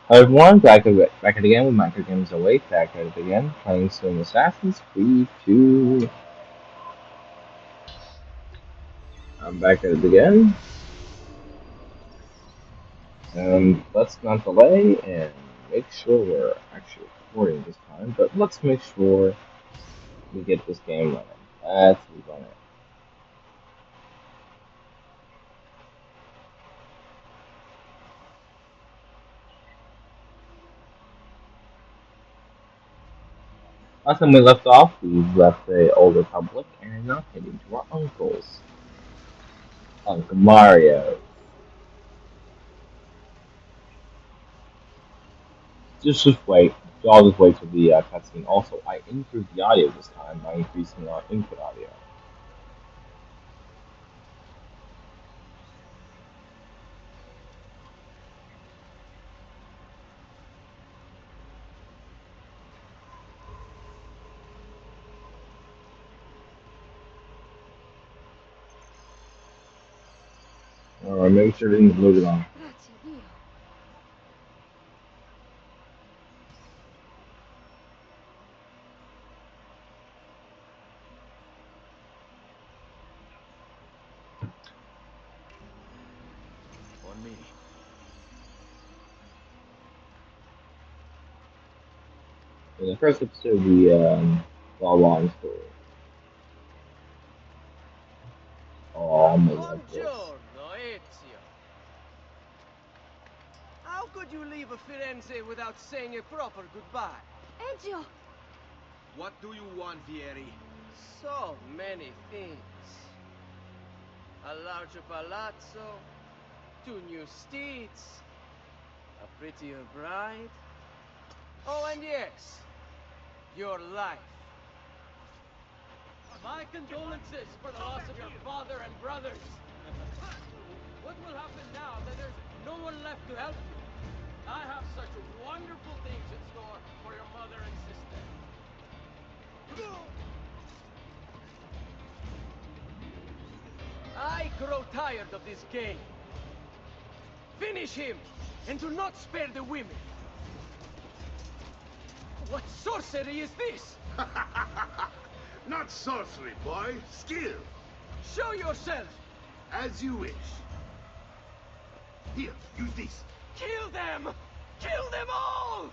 Hi everyone, back at again with Minecraft Games Awake, back at it again, playing some Assassin's Creed 2. I'm back at it again, and let's not delay and make sure we're actually recording this time, but let's make sure we get this game running. Let's run it. Last time we left off, we left the old Republic and are now heading to our uncle's, Uncle Mario. Just wait. Y'all just wait for the cutscene. Also, I improved the audio this time by increasing our input audio. Alright, make sure everything's loaded on. Grazie a Dio. On me. In the first episode, we saw a long story. Oh, I'm gonna love this. Buongiorno, Ezio. How could you leave Firenze without saying a proper goodbye? Ezio! What do you want, Vieri? So many things. A larger palazzo, 2 new steeds, a prettier bride. Oh, and yes, your life. My condolences for the loss of your father and brothers. What will happen now that there's no one left to help you? I have such wonderful things in store for your mother and sister. I grow tired of this game. Finish him, and do not spare the women. What sorcery is this? Not sorcery, boy. Skill. Show yourself! As you wish. Here, use this. Kill them! Kill them all!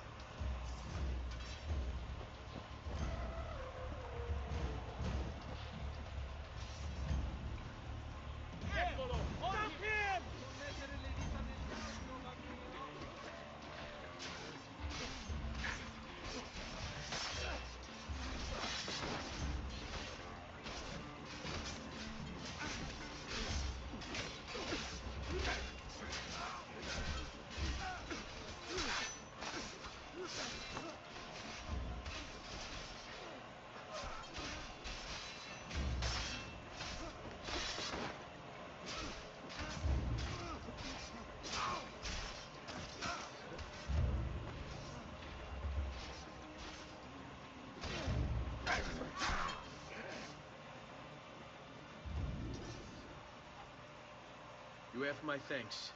You have my thanks.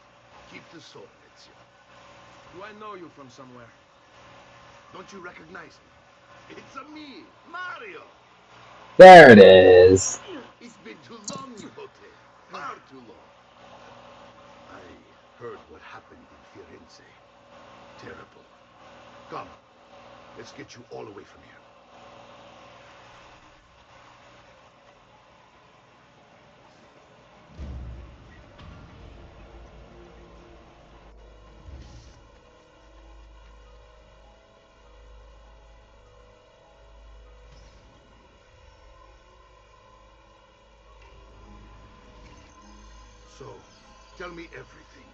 Keep the sword, Ezio. Do I know you from somewhere? Don't you recognize me? It's a me, Mario. There it is. It's been too long, Nipote. Far too long. I heard what happened in Firenze. Terrible. Come, let's get you all away from here. So, tell me everything.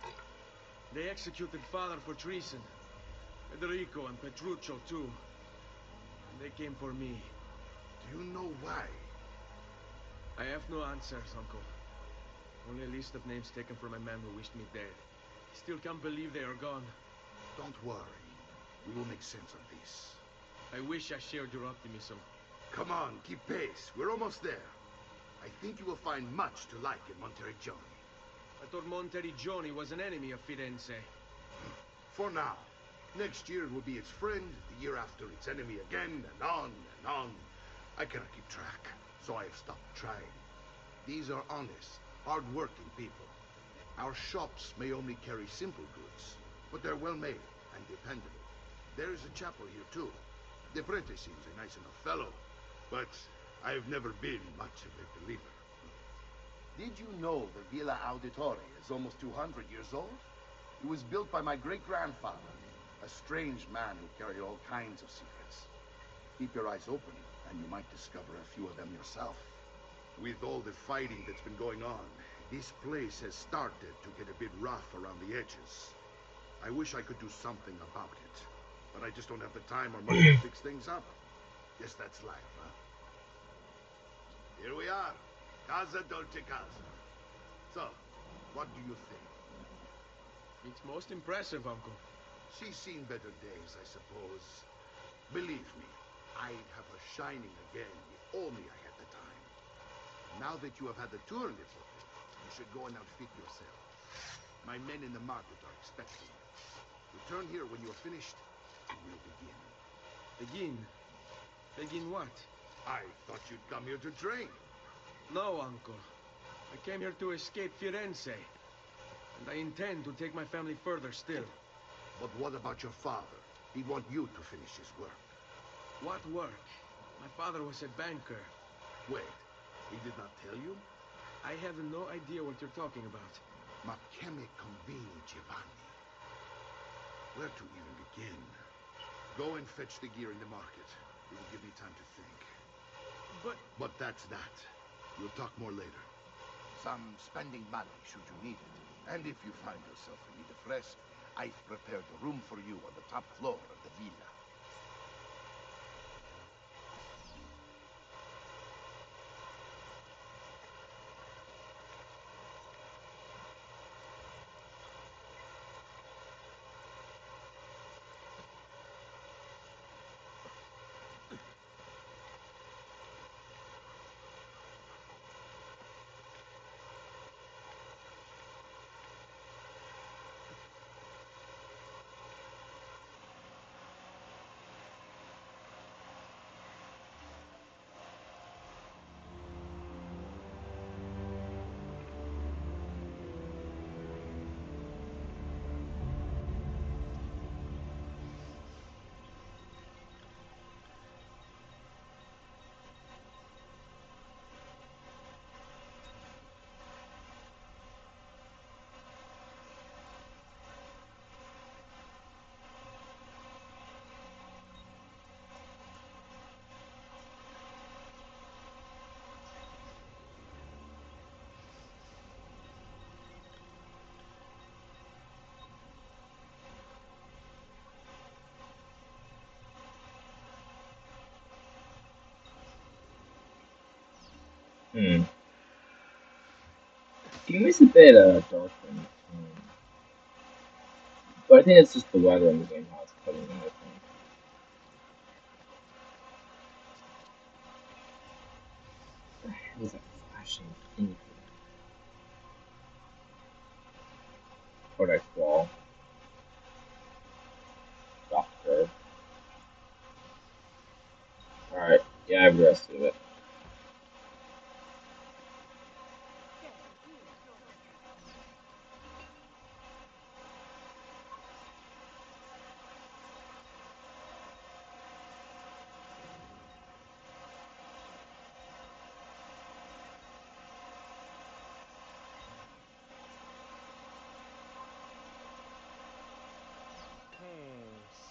They executed father for treason. Federico and Petruccio too. And they came for me. Do you know why? I have no answers, Uncle. Only a list of names taken from a man who wished me dead. Still can't believe they are gone. Don't worry. We will make sense of this. I wish I shared your optimism. Come on, keep pace. We're almost there. I think you will find much to like in Monteriggioni. I thought Monteriggioni was an enemy of Firenze. For now. Next year it will be its friend, the year after its enemy again, and on and on. I cannot keep track, so I have stopped trying. These are honest, hard-working people. Our shops may only carry simple goods, but they're well-made and dependable. There is a chapel here, too. The Prete seems a nice enough fellow, but I've never been much of a believer. Did you know the Villa Auditore is almost 200 years old? It was built by my great-grandfather, a strange man who carried all kinds of secrets. Keep your eyes open, and you might discover a few of them yourself. With all the fighting that's been going on, this place has started to get a bit rough around the edges. I wish I could do something about it, but I just don't have the time or money to fix things up. Guess that's life, huh? Here we are. Casa Dolce Casa. So, what do you think? It's most impressive, Uncle. She's seen better days, I suppose. Believe me, I'd have her shining again if only I had the time. Now that you have had the tour, little, you should go and outfit yourself. My men in the market are expecting you. Return here when you are finished, and we'll begin. Begin? Begin what? I thought you'd come here to train. No, Uncle. I came here to escape Firenze. And I intend to take my family further still. But what about your father? He'd want you to finish his work. What work? My father was a banker. Wait, he did not tell you? I have no idea what you're talking about. Ma che me convieni, Giovanni? Where to even begin? Go and fetch the gear in the market. It will give me time to think. But that's that. We'll talk more later. Some spending money should you need it. And if you find yourself in need of rest, I've prepared a room for you on the top floor of the villa. Hmm. Game is a bit dark and but I think it's just the weather in the game how it's putting in, I think. What the hell is that flashing thing? Codex wall. Doctor. Alright, yeah, I have the rest of it.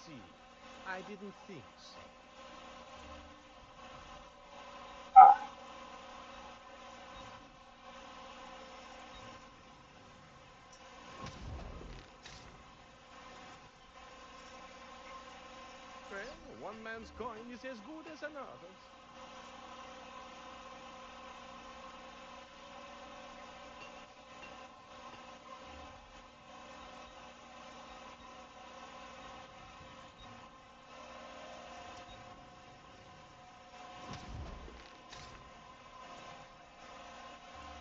See. I didn't think so. Ah. Well, one man's coin is as good as another's.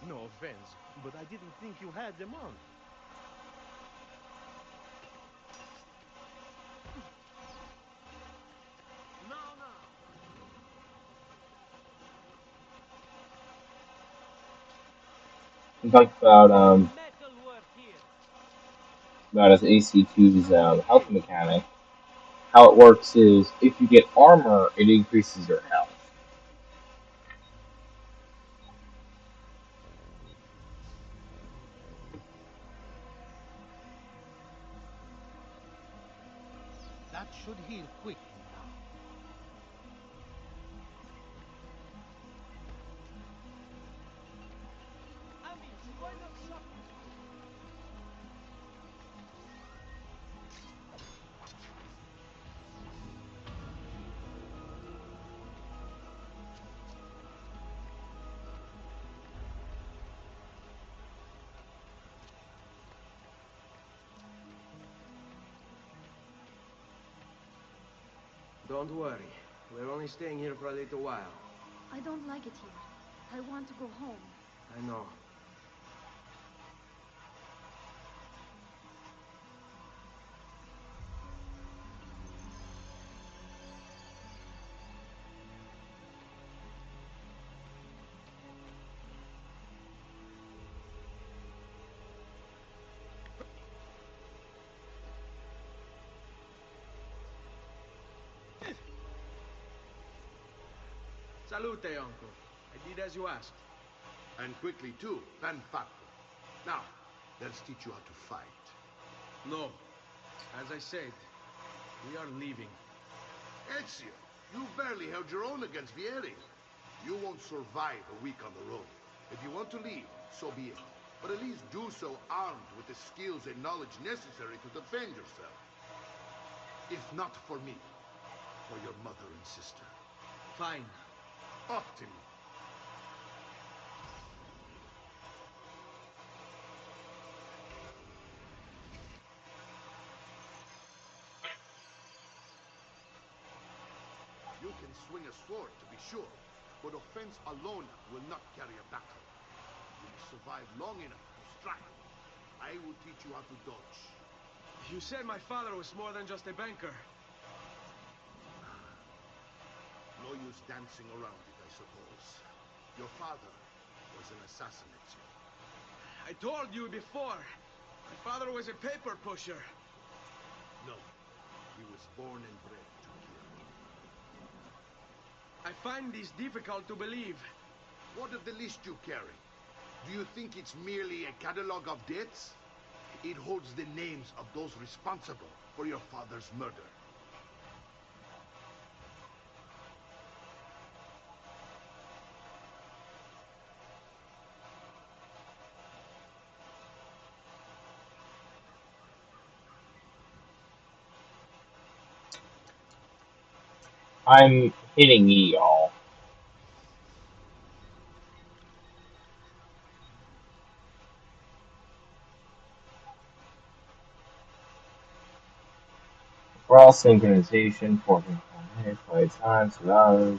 No offense, but I didn't think you had them on. We talked Metalwork here. about his AC2's health mechanic. How it works is if you get armor, it increases your health. That should heal quickly now. Amish, why not shop? Don't worry. We're only staying here for a little while. I don't like it here. I want to go home. I know. Salute, uncle. I did as you asked. And quickly too, ben fatto. Now, let's teach you how to fight. No. As I said, we are leaving. Ezio, you barely held your own against Vieri. You won't survive a week on the road. If you want to leave, so be it. But at least do so armed with the skills and knowledge necessary to defend yourself. If not for me, for your mother and sister. Fine. Ottimo. You can swing a sword, to be sure, but offense alone will not carry a battle. You must survive long enough to strike. I will teach you how to dodge. You said my father was more than just a banker. No use dancing around it, I suppose. Your father was an assassin, Ezio. I told you before. My father was a paper pusher. No, he was born and bred to kill. I find this difficult to believe. What of the list you carry? Do you think it's merely a catalog of debts? It holds the names of those responsible for your father's murder. I'm hitting E, y'all. Cross synchronization, 4.5 play time, 2 hours.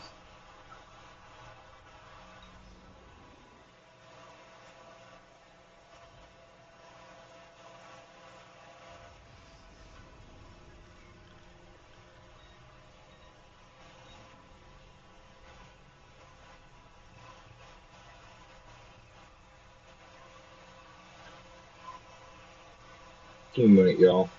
Give me a minute, y'all.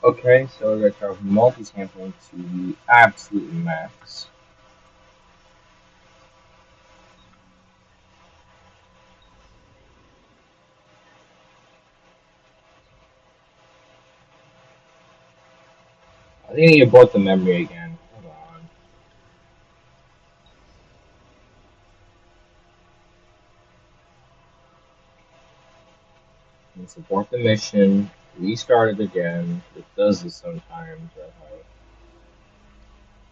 Okay, so we're gonna start with multi-sampling to the absolute max. I think I need to boot the memory again. Hold on. and support the mission, restart it again. It does this sometimes, or if I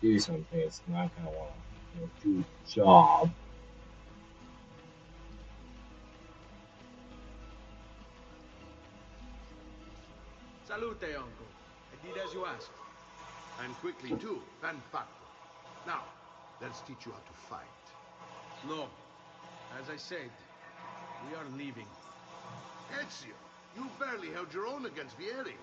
do something, it's not gonna want to do the job. Salute, uncle. I did as you asked. And quickly too, ben fatto. Now, let's teach you how to fight. No. As I said, we are leaving. Ezio, you barely held your own against Vieri.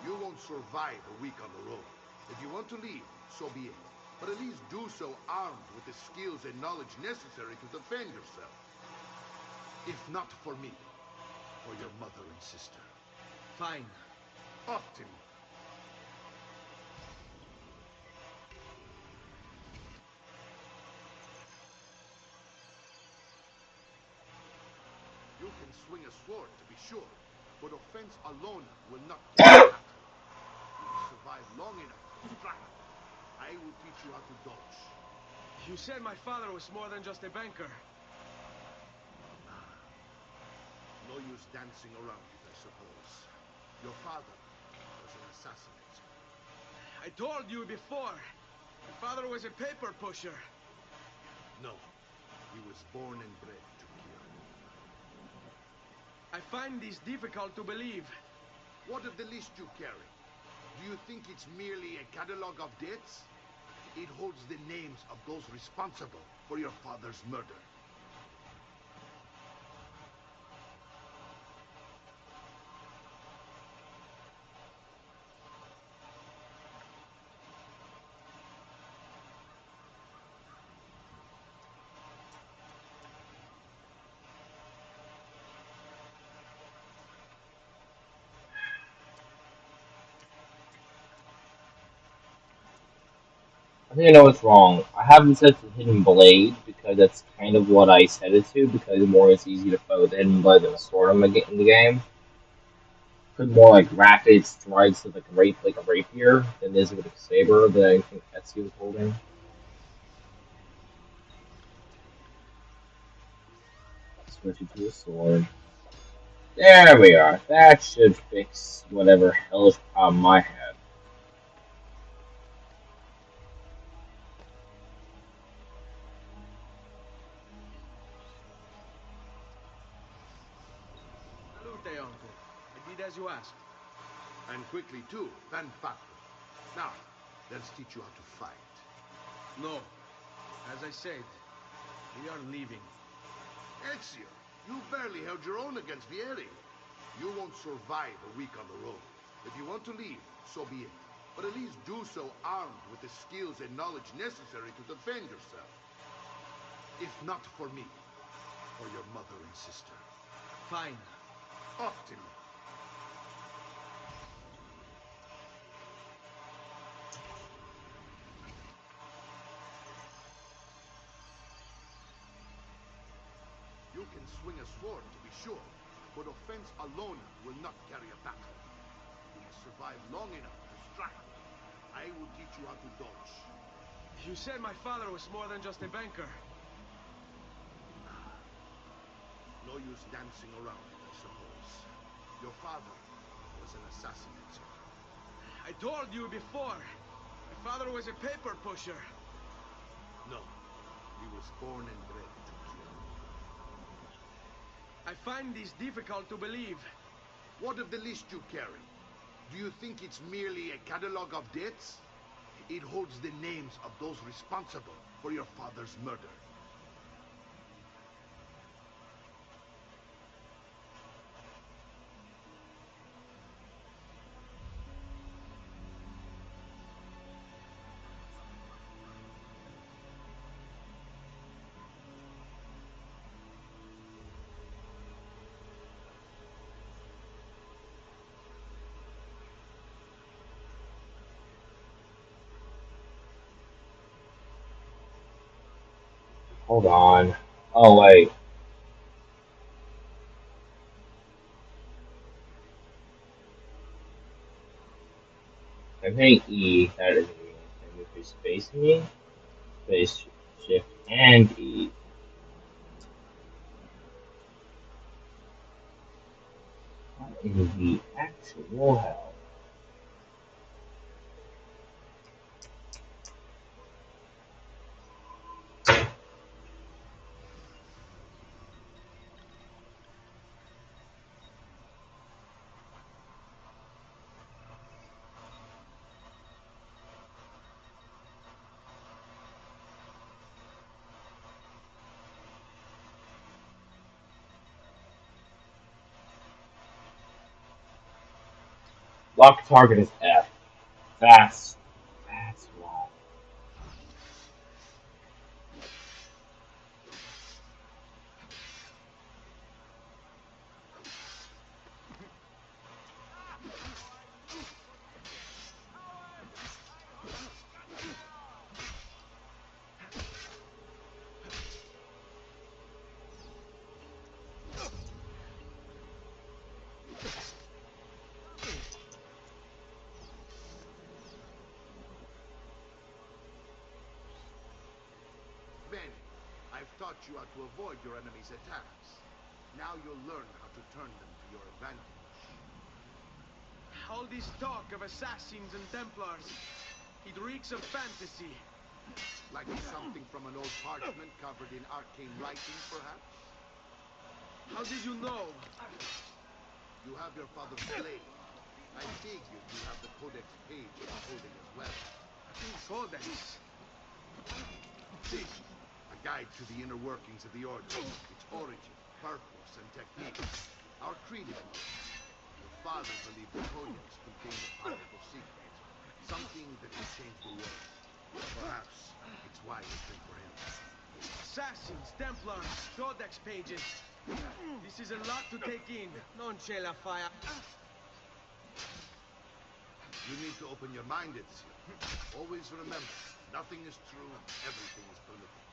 You won't survive a week on the road. If you want to leave, so be it. But at least do so armed with the skills and knowledge necessary to defend yourself. If not for me, for your mother and sister. Fine. Ottimo. You can swing a sword, to be sure, but offense alone will not carry a battle. You will survive long enough to strike. I will teach you how to dodge. You said my father was more than just a banker. No use dancing around it, I suppose. Your father was an assassinator. I told you before. My father was a paper pusher. No, he was born and bred to kill. I find this difficult to believe. What of the list you carry? Do you think it's merely a catalog of debts? It holds the names of those responsible for your father's murder. I think I know what's wrong. I haven't set the hidden blade because that's kind of what I set it to because more it's easy to fight with the hidden blade than a sword in the game. Put more like rapid strikes with like a rapier than it is with a saber that I think Etsy was holding. Switch it to a sword. There we are. That should fix whatever hellish problem I had. Salute, uncle. I did as you asked. And quickly too, ben fatto. Now, let's teach you how to fight. No. As I said, we are leaving. Ezio, you barely held your own against Vieri. You won't survive a week on the road. If you want to leave, so be it. But at least do so armed with the skills and knowledge necessary to defend yourself. If not for me, for your mother and sister. Fine. Ottimo. You can swing a sword, to be sure, but offense alone will not carry a battle. You must survive long enough to strike. I will teach you how to dodge. You said my father was more than just a banker. No use dancing around it, I suppose. Your father was an assassinator. I told you before. My father was a paper pusher. No, he was born and bred to kill. I find this difficult to believe. What of the list you carry? Do you think it's merely a catalog of debts? It holds the names of those responsible for your father's murder. Hold on. Oh wait. I'm hitting E. That is me. And move to space me, space shift and E. in the actual hell? Lock target is F. That's why. Bene, I've taught you how to avoid your enemy's attacks. Now you'll learn how to turn them to your advantage. All this talk of assassins and Templars, it reeks of fantasy. Like something from an old parchment covered in arcane writing, perhaps? How did you know? You have your father's blade. I figured you have the Codex page you're holding as well. Codex. See, a guide to the inner workings of the Order, its origin, purpose, and techniques. Our creed, if you will. Your father believed the Codex contained a powerful secret, something that could change the world. Perhaps it's why we pray for him. Assassins, Templars, Codex pages. This is a lot to take in. Non c'è la fire. You need to open your mind, Ezio. Always remember, nothing is true, everything is political.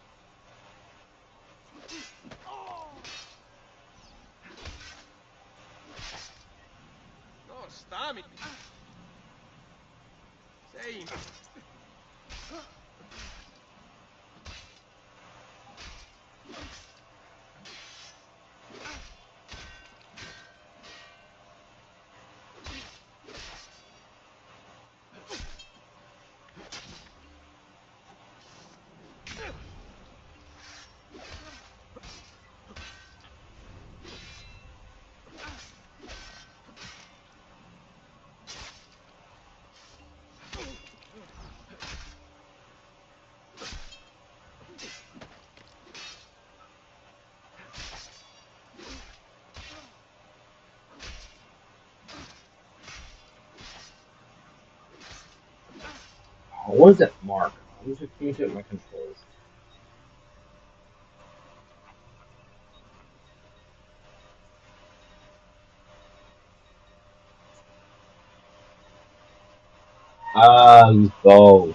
No, stammi. Sei. What is that mark? I'm just confused with my controls. Use bow.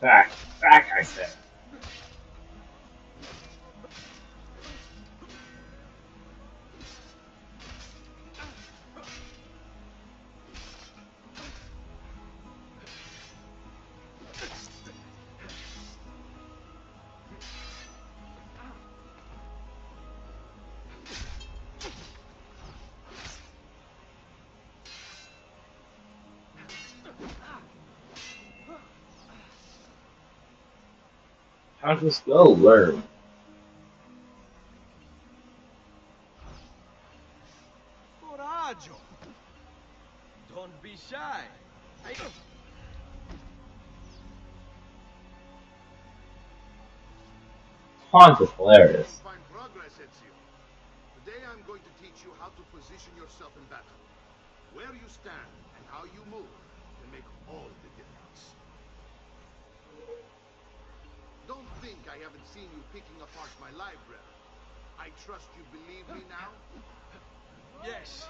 Back, I said. How does this go? Learn. Hans is hilarious. Making fine progress, Ezio. Today I'm going to teach you how to position yourself in battle. Where you stand and how you move can make all the difference. Don't think I haven't seen you picking apart my library. I trust you believe me now? Yes.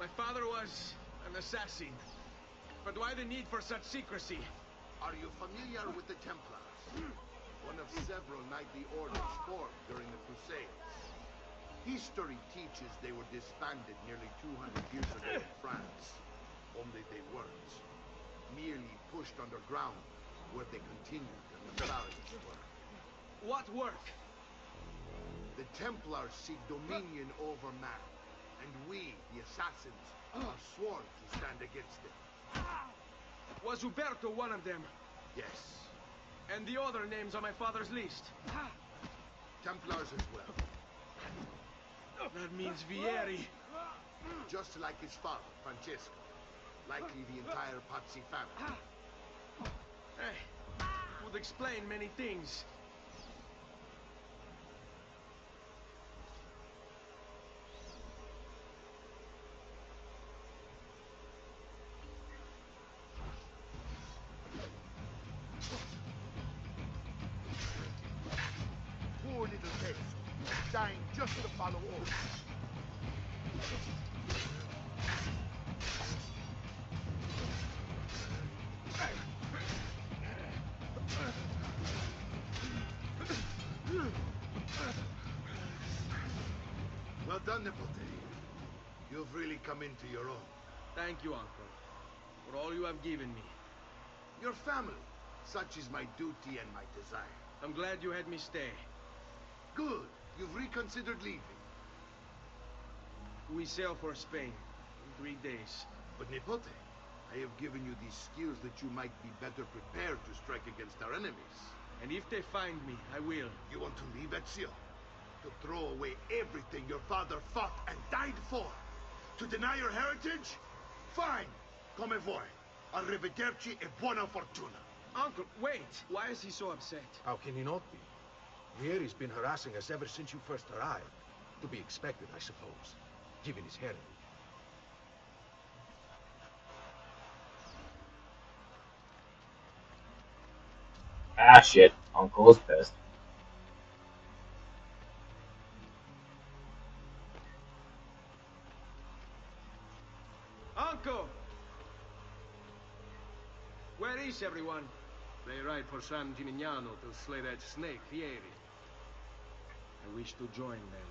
My father was an assassin. But why the need for such secrecy? Are you familiar with the Templars? One of several knightly orders formed during the Crusades. History teaches they were disbanded nearly 200 years ago in France. Only they weren't. Merely pushed underground, where they continued their nefarious work. What work? The Templars seek dominion over man, and we, the assassins, are sworn to stand against them. Was Uberto one of them? Yes, And the other names on my father's list? Templars as well. That means Vieri. Just like his father, Francesco. Likely the entire Pazzi family. Would explain many things. Poor little Tezzo, dying just to follow orders. Well done, Nipote. You've really come into your own. Thank you, Uncle, for all you have given me. Your family. Such is my duty and my desire. I'm glad you had me stay. Good. You've reconsidered leaving. We sail for Spain in 3 days. But Nipote, I have given you these skills that you might be better prepared to strike against our enemies. And if they find me, I will. You want to leave Ezio? To throw away everything your father fought and died for? To deny your heritage? Fine. Come vuoi. Arrivederci e buona fortuna. Uncle, wait! Why is he so upset? How can he not be? Vieri's been harassing us ever since you first arrived. To be expected, I suppose, given his heritage. Ah, shit. Uncle is pissed. Uncle! Where is everyone? They ride for San Gimignano to slay that snake, Vieri. I wish to join them.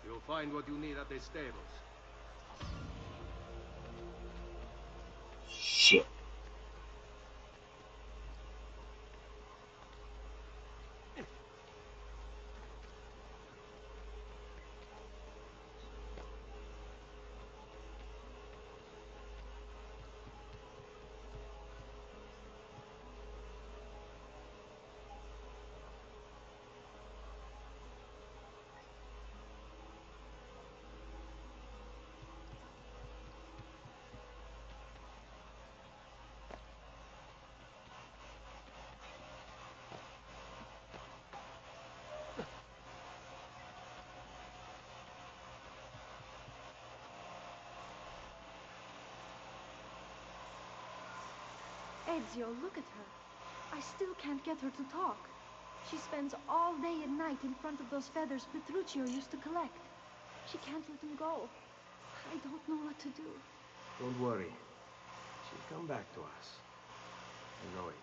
You'll find what you need at the stables. Shit. Ezio, look at her. I still can't get her to talk. She spends all day and night in front of those feathers Petruchio used to collect. She can't let them go. I don't know what to do. Don't worry. She'll come back to us. I know it.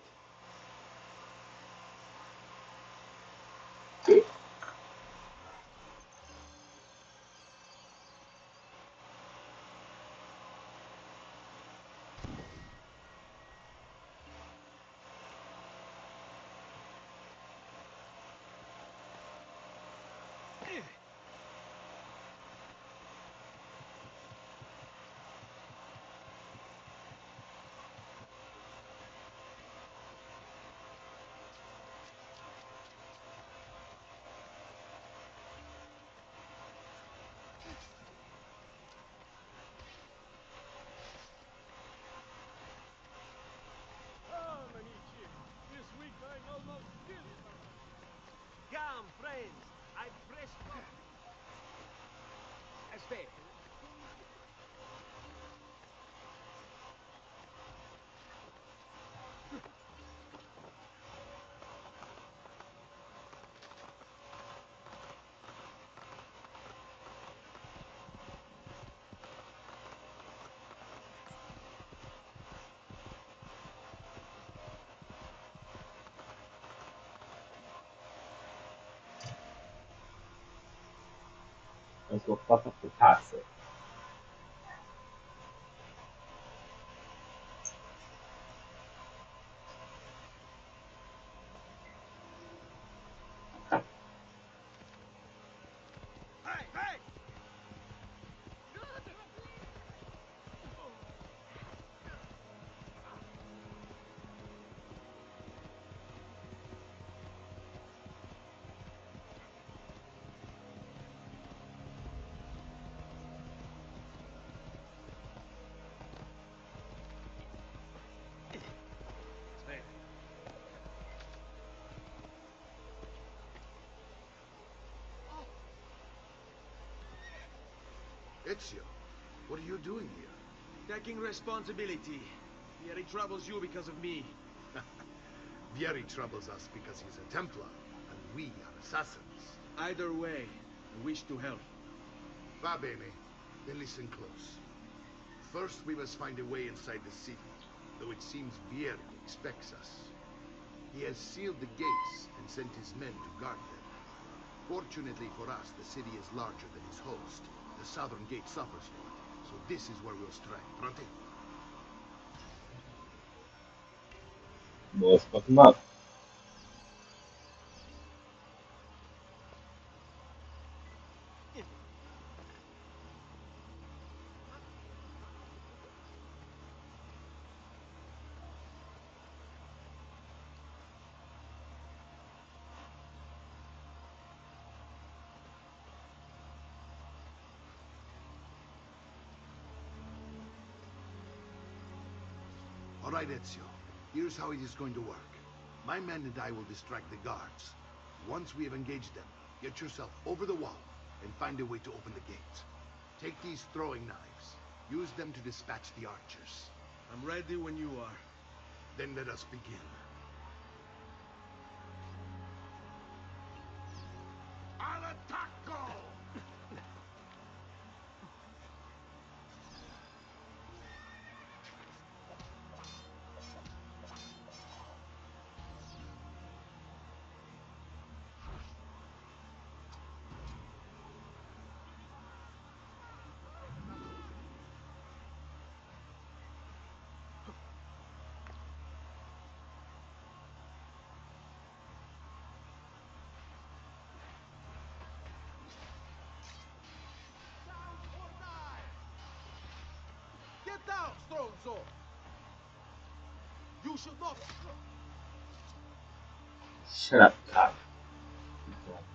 Aspetta. Let's go fuck up the toxic. Hey, hey! Aspetta. Ezio, what are you doing here? Taking responsibility. Vieri troubles you because of me. Vieri troubles us because he's a Templar, and we are assassins. Either way, I wish to help. Va bene. Then listen close. First, we must find a way inside the city, though it seems Vieri expects us. He has sealed the gates and sent his men to guard them. Fortunately for us, the city is larger than his host. The southern gate suffers for it, so this is where we'll strike. Pronti? Well, let's fuck him up. All right, Ezio. Here's how it is going to work. My men and I will distract the guards. Once we have engaged them, get yourself over the wall and find a way to open the gate. Take these throwing knives. Use them to dispatch the archers. I'm ready when you are. Then let us begin. Al attacco! Get down, stronzo! You should not... Shut up, cop.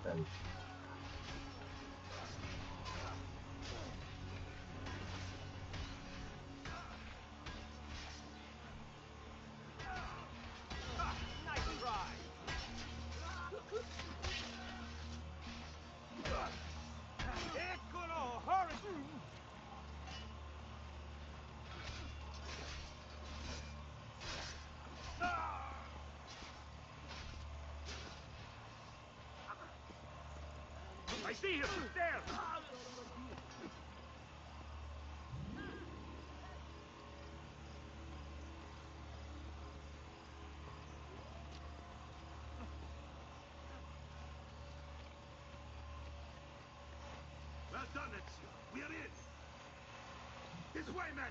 Then. Nice try! Eccolo! Hurry! I see him! There! Well done, Ezio. We are in. This way, men!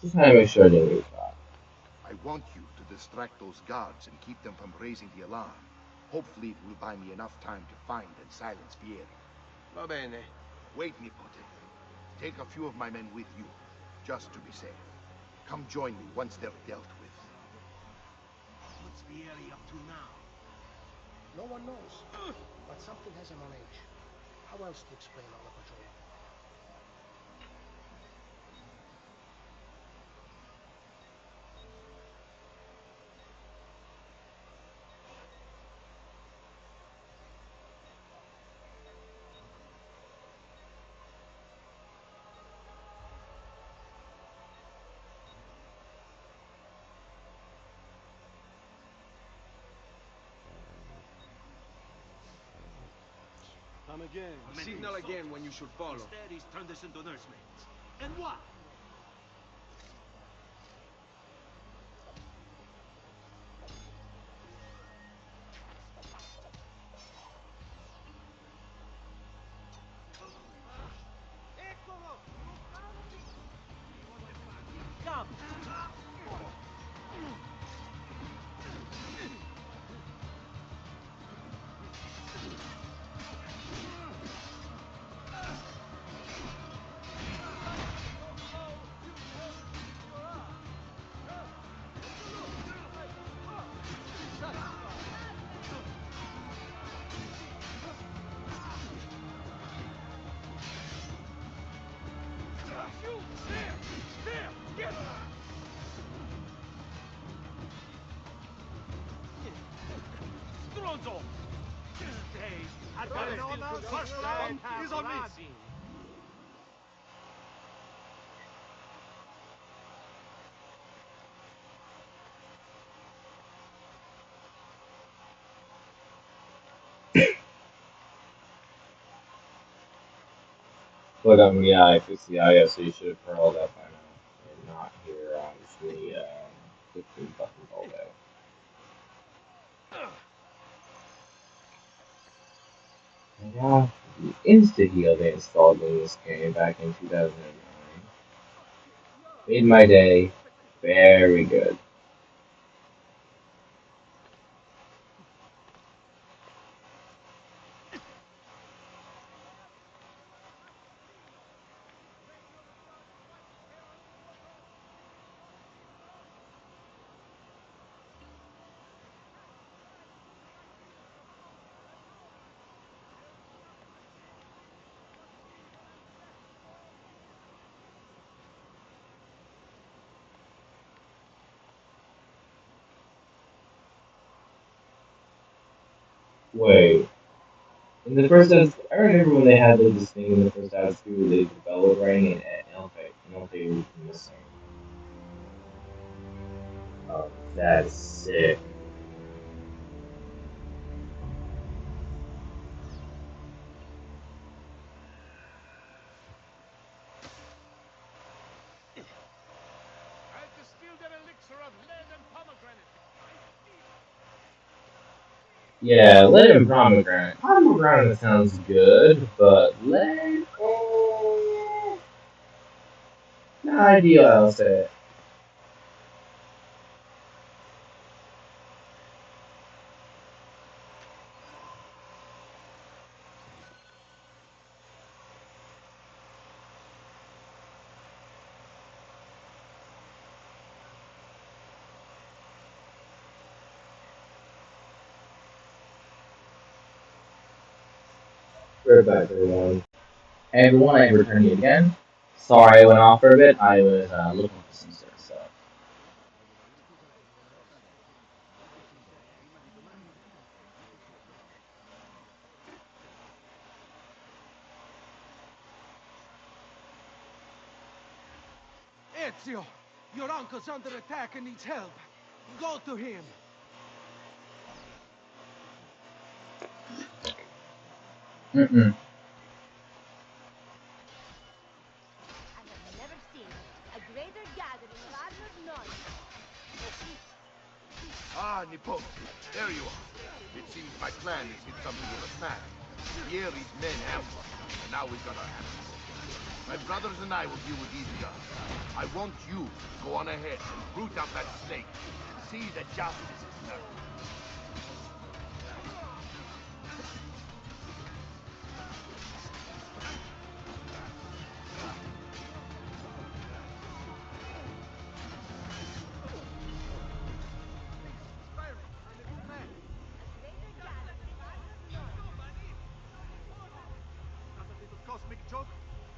Just trying to make sure I didn't get caught. I want you to distract those guards and keep them from raising the alarm. Hopefully it will buy me enough time to find and silence Vieri. Va bene. Wait, Nipote. Take a few of my men with you, just to be safe. Come join me once they're dealt with. What's Vieri up to now? No one knows, but something has him on edge. How else to explain all the patrol? Come again. Many Signal soldiers. again when you should follow. Instead, he's turned us into nursemaids. And why? Come. Stronzo! Hey, I got it. First round is on me. But yeah, I fixed the audio, so you should have heard all that by now, and not hear me clicking buttons all day. And yeah, the insta heal they installed in this game back in 2009 made my day very good. Wait. In the first episode, I remember when they had like, this thing in the first episode where the bell would ring and Elfe was missing. Oh, that's sick. I distilled an elixir of lead and pomegranate. Yeah, lead and pomegranate. Pomegranate sounds good, but lead? Not ideal, I'll say. Right back, everyone. Hey, everyone, I'm returning again. Sorry I went off for a bit. I was looking for some stuff. Ezio, your uncle's under attack and needs help. Go to him. Mm-mm. I have never seen a greater gathering of armored knights. Ah, Nippon, there you are. It seems my plan has hit something of a snag. Vieri's men ambushed us, and now we've got our hands full. My brothers and I will deal with these guys. I want you to go on ahead and root out that snake. See that justice is done. Another little cosmic joke?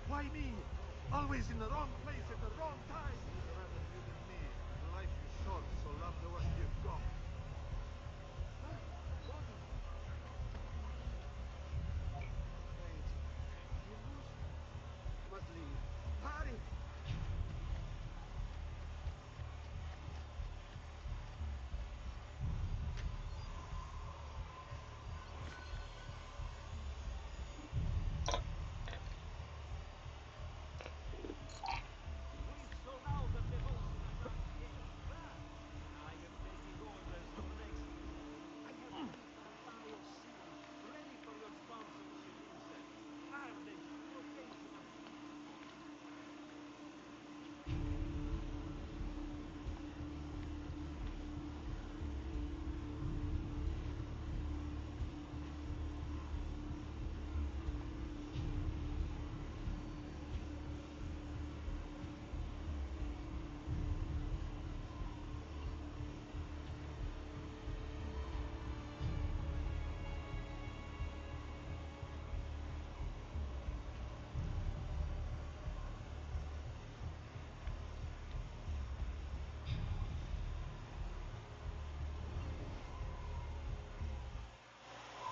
Why me? Always in the wrong place at the wrong time. Rather you than me. Life is short, so love the one you've got. Wait. You lose? Must leave. Hurry!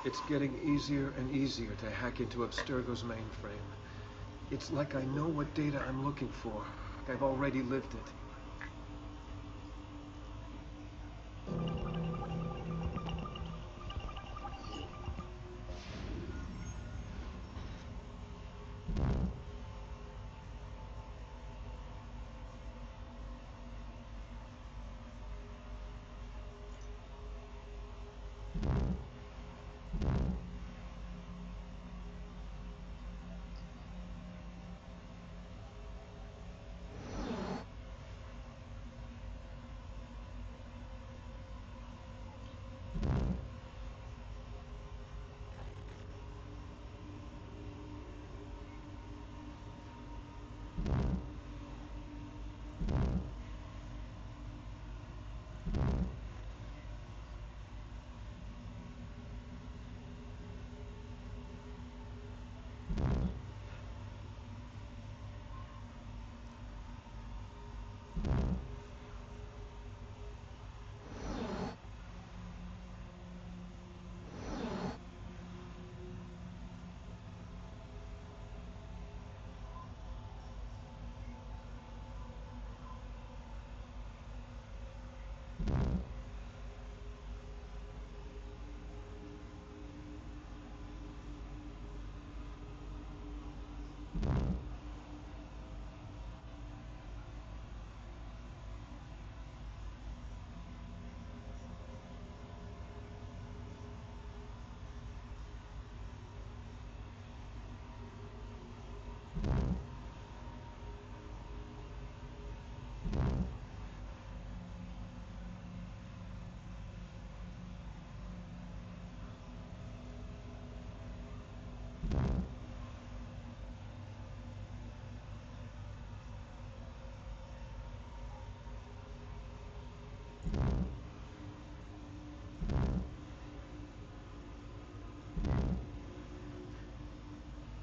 It's getting easier and easier to hack into Abstergo's mainframe. It's like I know what data I'm looking for. Like I've already lived it.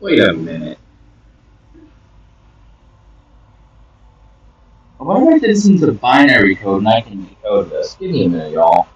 Wait a minute. I wonder if this is a binary code and I can decode this. Give me a minute, y'all.